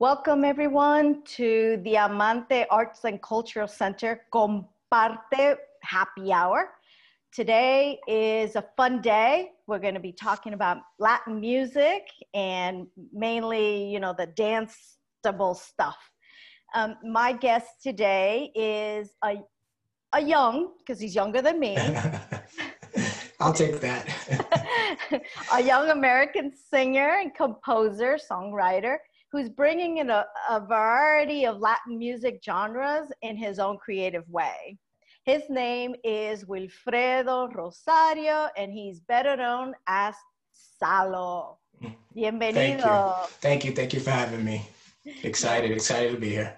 Welcome everyone to the Amante Arts and Cultural Center compARTE Happy Hour. Today is a fun day. We're going to be talking about Latin music and mainly, you know, the danceable stuff. My guest today is a young, because he's younger than me. I'll take that. A young American singer and composer, songwriter, who's bringing in a variety of Latin music genres in his own creative way. His name is Wilfredo Rosario, and he's better known as Salo. Bienvenido. Thank you for having me. Excited to be here.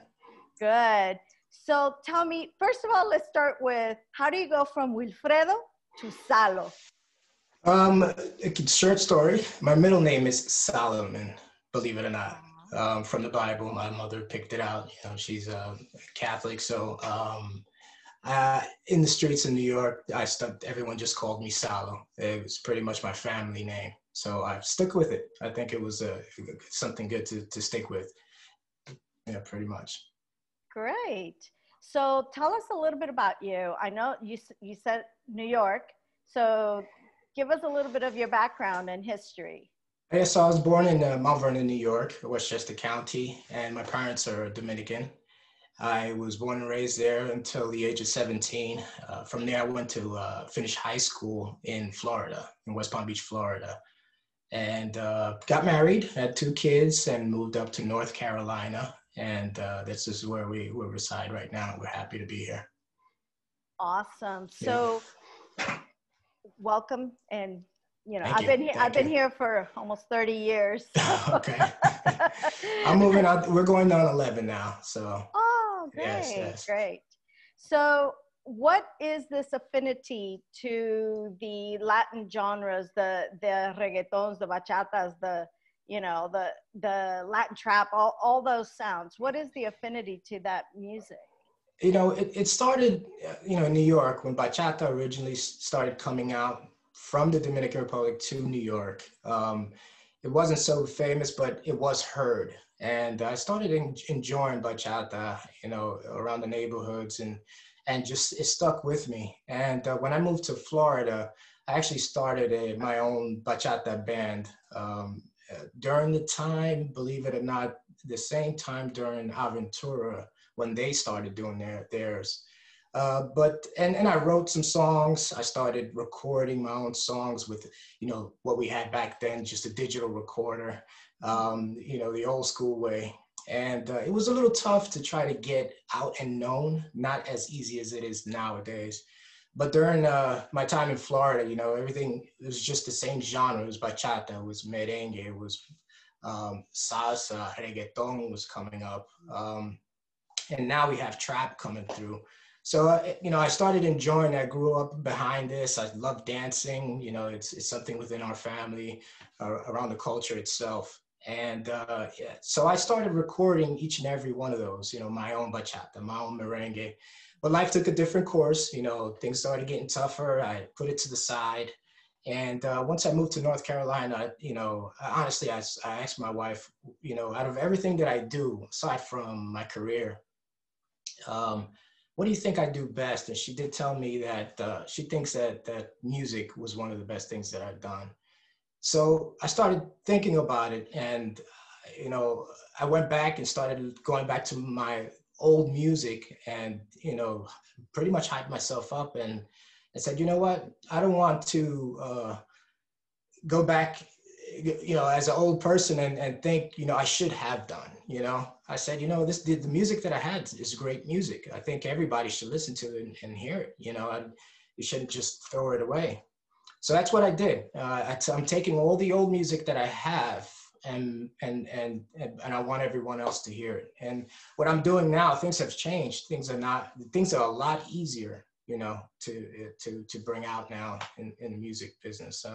Good. So tell me, first of all, let's start with, how do you go from Wilfredo to Salo? A short story. My middle name is Solomon, believe it or not. From the Bible, my mother picked it out. You know, she's Catholic, so in the streets of New York, everyone just called me Salo. It was pretty much my family name, so I stuck with it. I think it was something good to stick with. Yeah, pretty much. Great. So tell us a little bit about you. I know you said New York, so give us a little bit of your background and history. Yeah, so I was born in Mount Vernon, New York, Westchester County, and my parents are Dominican. I was born and raised there until the age of 17. From there, I went to finish high school in Florida, in West Palm Beach, Florida, and got married, had 2 kids, and moved up to North Carolina. And this is where we reside right now. We're happy to be here. Awesome. So welcome. And, you know, Thank I've been here for almost 30 years. Okay. I'm moving out. We're going on 11 now. So. Oh, great. Yes. Great. So what is this affinity to the Latin genres, the reggaetons, the bachatas, the Latin trap, all those sounds? What is the affinity to that music? You know, it started, in New York when bachata originally started coming out from the Dominican Republic to New York. It wasn't so famous, but it was heard. And I started enjoying bachata, around the neighborhoods, and just it stuck with me. And when I moved to Florida, I actually started my own bachata band. During the time, believe it or not, the same time during Aventura, when they started doing theirs. And I wrote some songs. I started recording my own songs with, what we had back then, just a digital recorder, the old school way. And it was a little tough to try to get out and known, not as easy as it is nowadays. But during my time in Florida, everything was just the same genre. It was bachata, it was merengue, it was salsa, reggaeton was coming up. And now we have trap coming through. So, I started enjoying, I grew up behind this. I love dancing, it's something within our family, around the culture itself. And so I started recording each and every one of those, my own bachata, my own merengue. But life took a different course, things started getting tougher. I put it to the side. And once I moved to North Carolina, honestly, I asked my wife, out of everything that I do, aside from my career, what do you think I do best? And she did tell me that she thinks that music was one of the best things that I've done. So I started thinking about it, and, I went back and started going back to my old music and, pretty much hyped myself up and said, you know what, I don't want to go back, as an old person and think, I should have done, I said, the music that I had is great music. I think everybody should listen to it and hear it, you shouldn't just throw it away. So that's what I did. I'm taking all the old music that I have and I want everyone else to hear it. And what I'm doing now, things have changed. Things are a lot easier, to bring out now in the music business.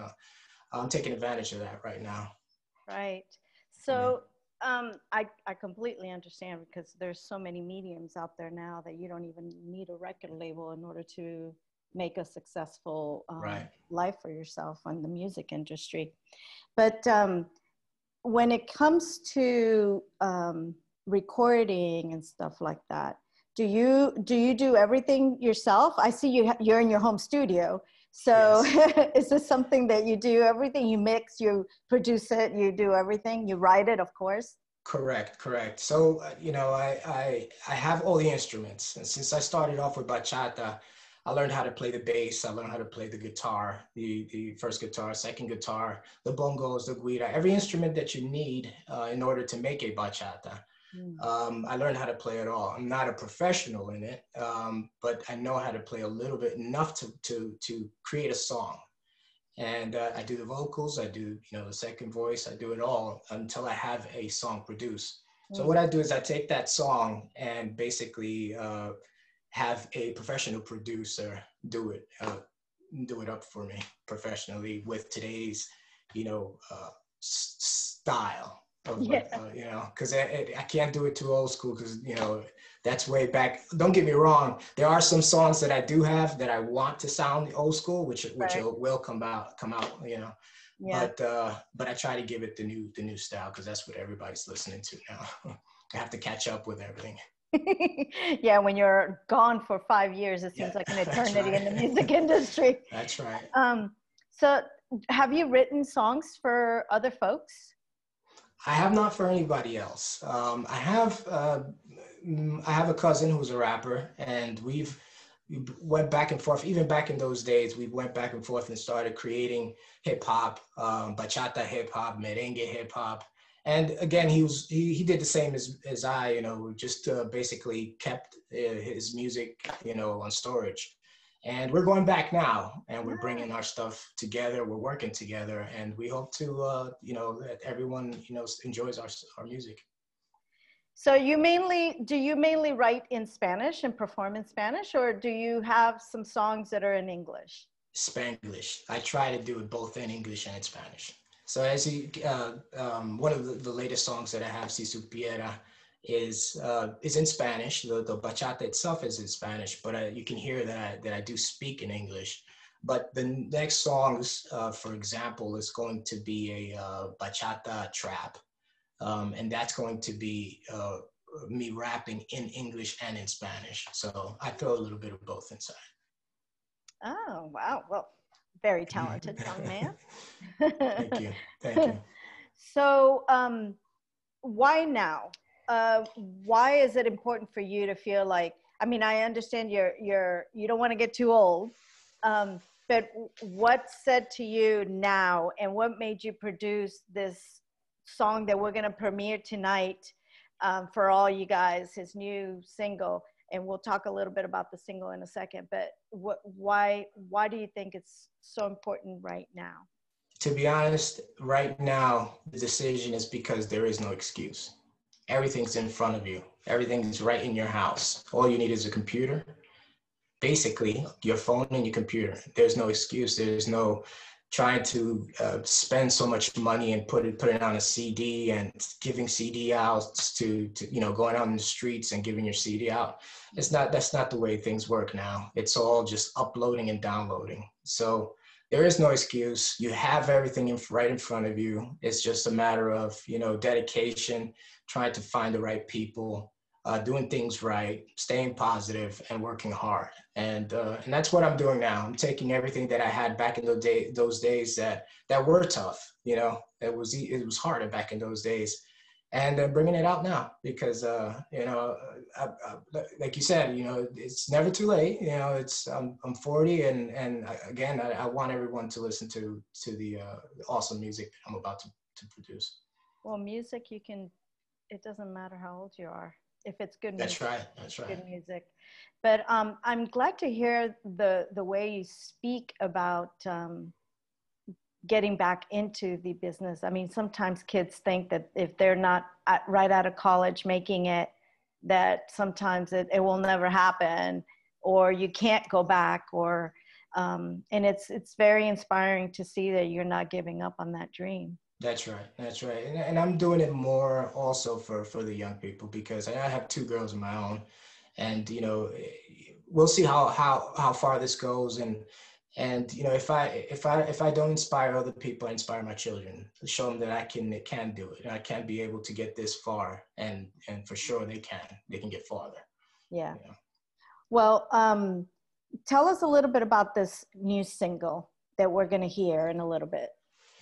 I'm taking advantage of that right now. Right. So I completely understand, because there's so many mediums out there now that you don't even need a record label in order to make a successful life for yourself in the music industry. But when it comes to recording and stuff like that, do you do everything yourself? I see you're in your home studio. So Yes. is this something that you do everything? You mix, you produce it, you do everything, you write it, of course. Correct, correct. So, I have all the instruments. And since I started off with bachata, I learned how to play the bass. I learned how to play the guitar, the first guitar, second guitar, the bongos, the guira, every instrument that you need in order to make a bachata. Mm. I learned how to play it all. I'm not a professional in it, but I know how to play a little bit, enough to create a song. And I do the vocals, I do, the second voice, I do it all until I have a song produced. So what Mm. I do is I take that song and basically have a professional producer do it up for me professionally with today's, style of Yeah. what, because I can't do it too old school because, that's way back. Don't get me wrong. There are some songs that I do have that I want to sound old school, which Right. will come out, Yeah. but I try to give it the new style because that's what everybody's listening to now. I have to catch up with everything. Yeah, when you're gone for 5 years, it Yeah, seems like an that's eternity right. in the music industry. That's right. So have you written songs for other folks? I have not for anybody else. I have a cousin who's a rapper, and we went back and forth. Even back in those days, we went back and forth and started creating hip hop, bachata hip hop, merengue hip hop. And again, he did the same as I, just basically kept his music, on storage. And we're going back now, and we're bringing our stuff together. We're working together, and we hope to, that everyone, enjoys our music. So do you mainly write in Spanish and perform in Spanish, or do you have some songs that are in English? Spanglish. I try to do it both in English and in Spanish. So as one of the latest songs that I have, Si Supiera, is in Spanish. The bachata itself is in Spanish, but you can hear that I do speak in English. But the next songs, for example, is going to be a bachata trap, and that's going to be me rapping in English and in Spanish. So I throw a little bit of both inside. Oh, wow. Well, very talented young man. Thank you. Thank you. So, why now? Why is it important for you to feel like, I mean, I understand you don't want to get too old, but what said to you now, and what made you produce this song that we're going to premiere tonight, for all you guys, his new single? And we'll talk a little bit about the single in a second, but why do you think it's so important right now? To be honest, right now, the decision is because there is no excuse. Everything's in front of you. Everything's right in your house. All you need is a computer, basically your phone and your computer. There's no excuse. There's no trying to spend so much money and put it on a CD and giving CD out to going out in the streets and giving your CD out. That's not the way things work now. It's all just uploading and downloading. So there is no excuse. You have everything right in front of you. It's just a matter of, dedication, trying to find the right people, doing things right, staying positive, and working hard. And that's what I'm doing now. I'm taking everything that I had back in those days that were tough. It was harder back in those days, and bringing it out now because like you said, it's never too late. I'm 40, and again, I want everyone to listen to the awesome music that I'm about to produce. Well, music, it doesn't matter how old you are. If it's good That's music, right. That's right. good music. But I'm glad to hear the way you speak about getting back into the business. I mean, sometimes kids think that if they're not right out of college making it, that sometimes it will never happen, or you can't go back, or and it's very inspiring to see that you're not giving up on that dream. That's right. That's right. And I'm doing it more also for the young people because I have two girls of my own, and we'll see how far this goes. And And you know, if I don't inspire other people, I inspire my children to show them that I can do it. And I can be able to get this far, and for sure they can get farther. Yeah. You know? Well, tell us a little bit about this new single that we're going to hear in a little bit.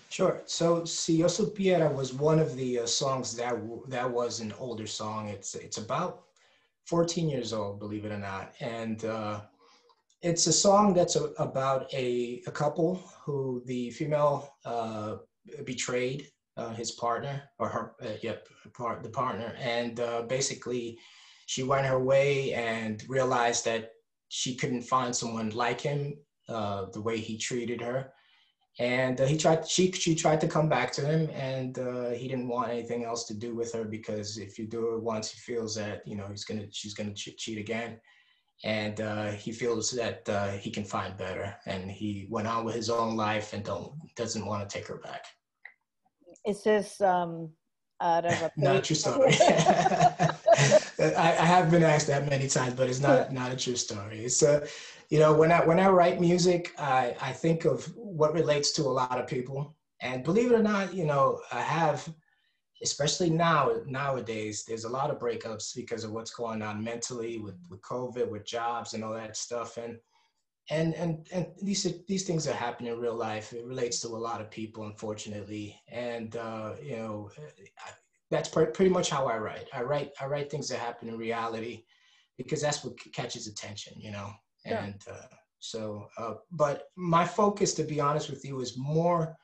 Sure. So, Si Yo Supiera was one of the songs that was an older song. It's about 14 years old, believe it or not, and it's a song that's about a couple who the female betrayed his partner, or her, the partner, and basically she went her way and realized that she couldn't find someone like him, the way he treated her. And she tried to come back to him, and he didn't want anything else to do with her, because if you do it once, he feels that, you know, she's gonna cheat again, and he feels that he can find better, and he went on with his own life and doesn't want to take her back. Is this out of a not a true story? I have been asked that many times, but it's not a true story. It's you know, when I write music, I think of what relates to a lot of people. And believe it or not, you know, I have, especially nowadays, there's a lot of breakups because of what's going on mentally with COVID, with jobs and all that stuff. And these things that happen in real life. It relates to a lot of people, unfortunately. And you know, that's pretty much how I write. I write things that happen in reality, because that's what catches attention, you know. Sure. And but my focus, to be honest with you, is more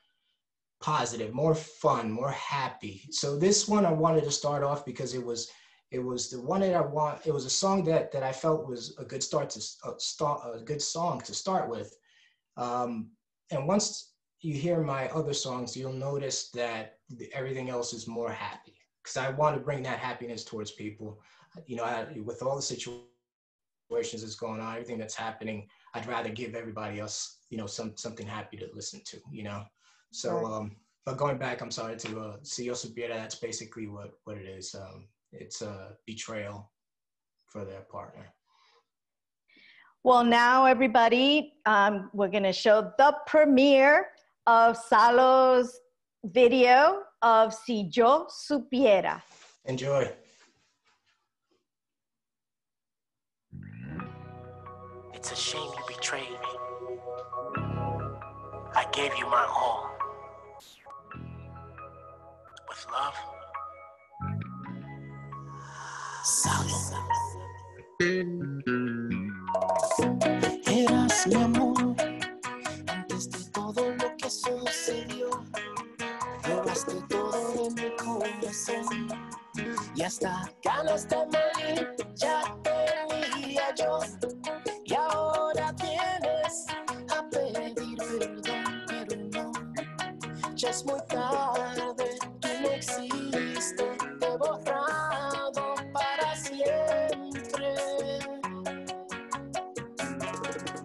positive, more fun, more happy. So this one I wanted to start off because it was the one that it was a song that I felt was a good a good song to start with. And once you hear my other songs, you'll notice that everything else is more happy, because I want to bring that happiness towards people. You know, with all the situations that's going on, everything that's happening, I'd rather give everybody else, you know, something happy to listen to, you know. So, Right. but going back, I'm sorry, to Si Yo Supiera, that's basically what it is. It's a betrayal for their partner. Well, now everybody, we're going to show the premiere of Salo's video of Si Yo Supiera. Enjoy. It's a shame you betrayed me. I gave you my all. With love, Salo. Eras mi amor, antes de todo lo que sucedió. Robaste todo de mi corazón, y hasta ganas de morir ya tenía yo. Y ahora vienes a pedir perdón, pero no, ya es muy tarde, tú no existes, te he borrado para siempre.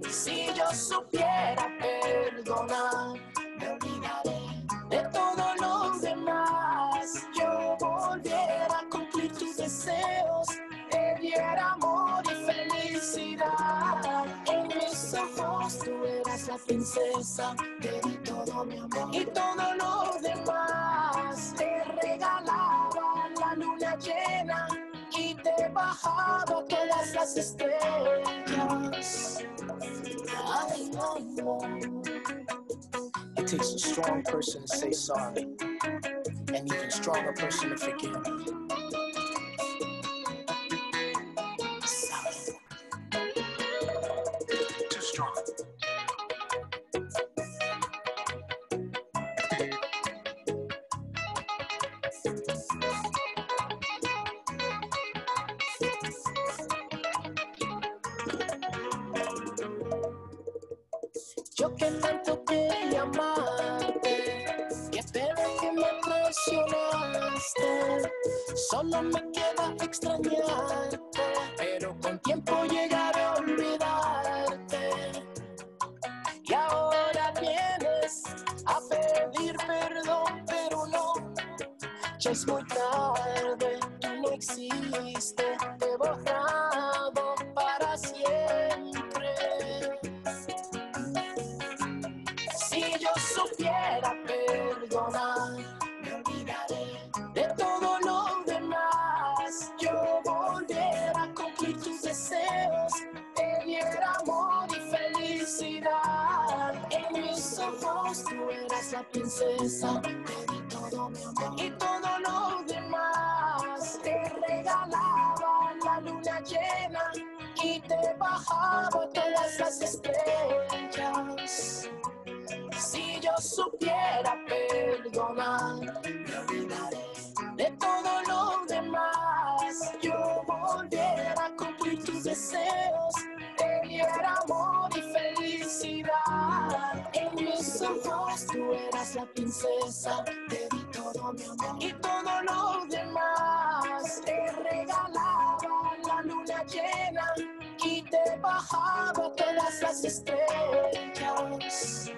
Si yo supiera perdonar, me olvidaré de todo lo demás. Yo volviera a cumplir tus deseos, te diera amor y felicidad. En mis ojos tú eras la princesa, te di todo mi amor y todo lo demás. Te regalaba la luna llena y te bajaba todas las estrellas. Ay, ay, ay. It takes a strong person to say sorry, and even stronger person to forgive. Too strong. Yo que tanto quería amarte, qué pena que me traicionaste. Solo me queda extrañarte, pero con tiempo llegaré a olvidarte. Y ahora vienes a pedir perdón, pero no, ya es muy tarde, tú no existes, te he borrado para siempre. ojos tú eras la princesa. Te di todo mi amor y todo lo demás. Te regalaba la luna llena y te bajaba todas las estrellas. Si yo supiera perdonar, me olvidaré de todo lo demás. Yo volviera a cumplir tus deseos, te diera amor y felicidad. En mis ojos tú eras la princesa, te di todo mi amor y todo lo demás. Te regalaba la luna llena y te bajaba todas las estrellas.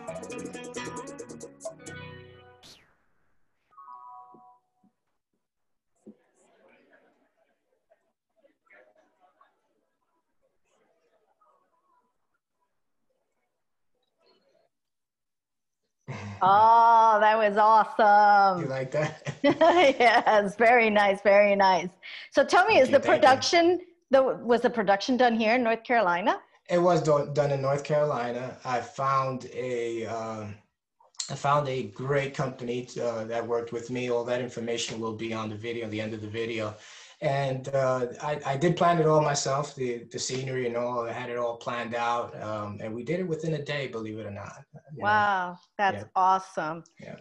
Oh, that was awesome. You like that? Yes, very nice, very nice. So tell me, was the production done here in North Carolina? It was done in North Carolina. I found a great company that worked with me. All that information will be on the video, the end of the video. And I did plan it all myself, the scenery and all. I had it all planned out, and we did it within a day, believe it or not. Wow, that's awesome. Yeah.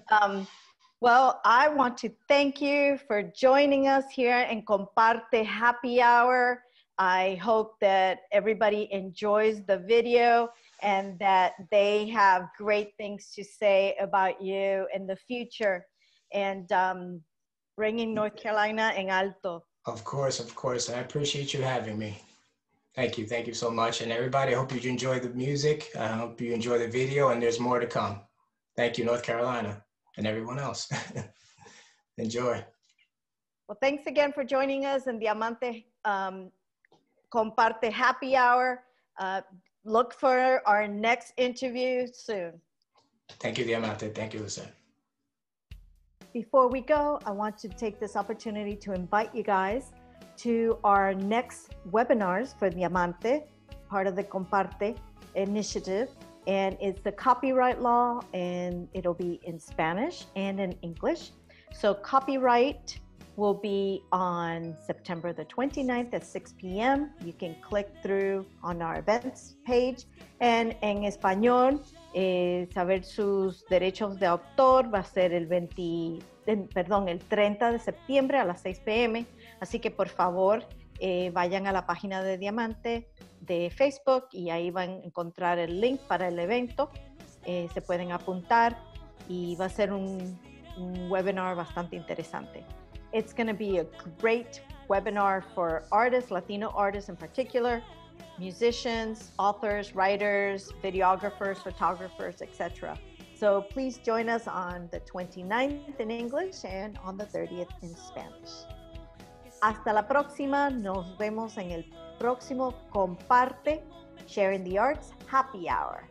Well, I want to thank you for joining us here in compARTE Happy Hour. I hope that everybody enjoys the video and that they have great things to say about you in the future and bringing North Carolina en alto. Of course. I appreciate you having me. Thank you so much. And everybody, I hope you enjoy the music. I hope you enjoy the video, and there's more to come. Thank you, North Carolina, and everyone else. Enjoy. Well, thanks again for joining us in Diamante compARTE Happy Hour. Look for our next interview soon. Thank you, Diamante. Thank you, Lisa. Before we go, I want to take this opportunity to invite you guys to our next webinars for Diamante, part of the compARTE initiative. And it's the copyright law, and it'll be in Spanish and in English. So copyright will be on September the 29th at 6 p.m. You can click through on our events page. And en español, saber sus derechos de autor va a ser el 30 de septiembre a las 6 p.m. Así que por favor vayan a la página de Diamante de Facebook y ahí van a encontrar el link para el evento. Se pueden apuntar y va a ser un webinar bastante interesante. It's going to be a great webinar for artists, Latino artists in particular, musicians, authors, writers, videographers, photographers, etc. So please join us on the 29th in English and on the 30th in Spanish. Hasta la próxima. Nos vemos en el próximo compARTE Sharing the Arts Happy Hour.